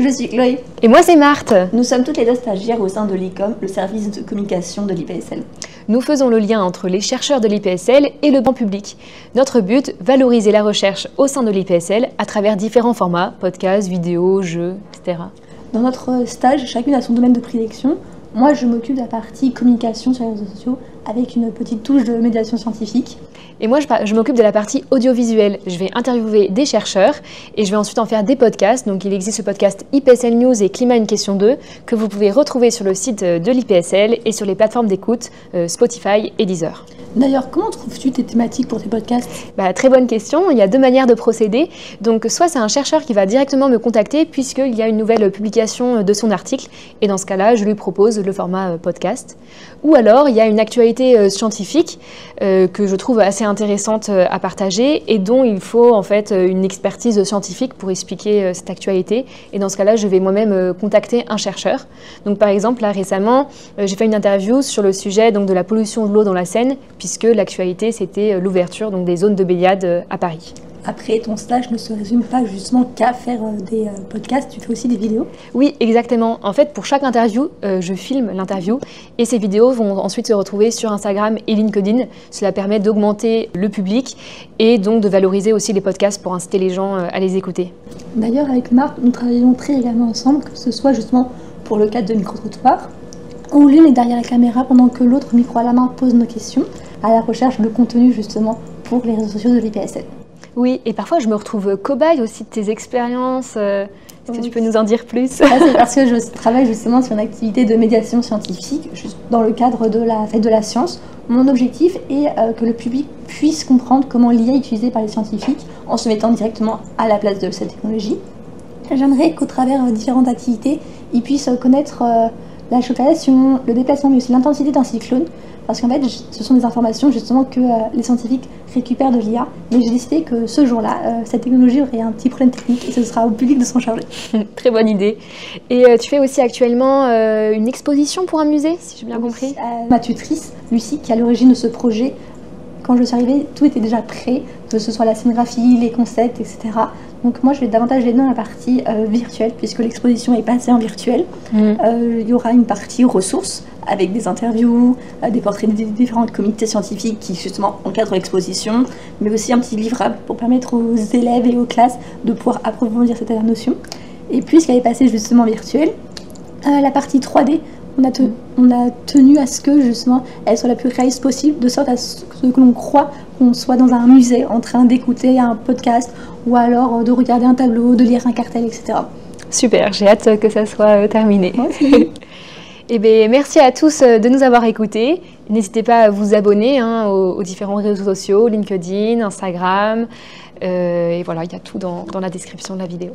je suis Chloé. Et moi c'est Marthe. Nous sommes toutes les deux stagiaires au sein de l'ICOM, le service de communication de l'IPSL. Nous faisons le lien entre les chercheurs de l'IPSL et le grand public. Notre but, valoriser la recherche au sein de l'IPSL à travers différents formats, podcasts, vidéos, jeux, etc. Dans notre stage, chacune a son domaine de prédilection. Moi, je m'occupe de la partie communication sur les réseaux sociaux avec une petite touche de médiation scientifique. Et moi, je m'occupe de la partie audiovisuelle. Je vais interviewer des chercheurs et je vais ensuite en faire des podcasts. Donc, il existe le podcast IPSL News et Climat, une question 2 que vous pouvez retrouver sur le site de l'IPSL et sur les plateformes d'écoute Spotify et Deezer. D'ailleurs, comment trouves-tu tes thématiques pour tes podcasts ? Très bonne question. Il y a deux manières de procéder. Donc, soit c'est un chercheur qui va directement me contacter puisqu'il y a une nouvelle publication de son article. Et dans ce cas-là, je lui propose le format podcast. Ou alors, il y a une actualité scientifique que je trouve assez intéressante à partager et dont il faut en fait une expertise scientifique pour expliquer cette actualité. Et dans ce cas-là, je vais moi-même contacter un chercheur. Donc, par exemple, là récemment, j'ai fait une interview sur le sujet donc, de la pollution de l'eau dans la Seine, puisque l'actualité, c'était l'ouverture donc, des zones de baignade à Paris. Après, ton stage ne se résume pas justement qu'à faire des podcasts, tu fais aussi des vidéos ? Oui, exactement. En fait, pour chaque interview, je filme l'interview et ces vidéos vont ensuite se retrouver sur Instagram et LinkedIn. Cela permet d'augmenter le public et donc de valoriser aussi les podcasts pour inciter les gens à les écouter. D'ailleurs, avec Marthe, nous travaillons très également ensemble, que ce soit justement pour le cadre de micro-trottoir, où l'une est derrière la caméra pendant que l'autre, micro à la main, pose nos questions à la recherche de contenu justement pour les réseaux sociaux de l'IPSL. Oui, et parfois je me retrouve cobaye aussi de tes expériences. Est-ce que tu peux nous en dire plus ? C'est parce que je travaille justement sur une activité de médiation scientifique dans le cadre de la fête de la science. Mon objectif est que le public puisse comprendre comment l'IA est utilisée par les scientifiques en se mettant directement à la place de cette technologie. J'aimerais qu'au travers différentes activités, ils puissent connaître la chocalisation, le déplacement, mais aussi l'intensité d'un cyclone. Parce qu'en fait, ce sont des informations justement que les scientifiques récupèrent de l'IA. Mais j'ai décidé que ce jour-là, cette technologie aurait un petit problème technique et ce sera au public de s'en charger. Très bonne idée. Et tu fais aussi actuellement une exposition pour un musée, si j'ai bien compris. Ma tutrice, Lucie, qui est à l'origine de ce projet, quand je suis arrivée, tout était déjà prêt, que ce soit la scénographie, les concepts, etc. Donc moi, je vais davantage aider dans la partie virtuelle, puisque l'exposition est passée en virtuel. Il y aura une partie ressources, avec des interviews, des portraits des différentes comités scientifiques qui justement encadrent l'exposition, mais aussi un petit livrable pour permettre aux élèves et aux classes de pouvoir approfondir cette notion. Et puisqu'elle est passée justement virtuelle, la partie 3D, on a tenu à ce que justement elle soit la plus réaliste possible, de sorte à ce que l'on croit qu'on soit dans un musée en train d'écouter un podcast ou alors de regarder un tableau, de lire un cartel, etc. Super, j'ai hâte que ça soit terminé. Okay. Eh bien, merci à tous de nous avoir écoutés. N'hésitez pas à vous abonner aux différents réseaux sociaux, LinkedIn, Instagram. Et voilà, il y a tout dans la description de la vidéo.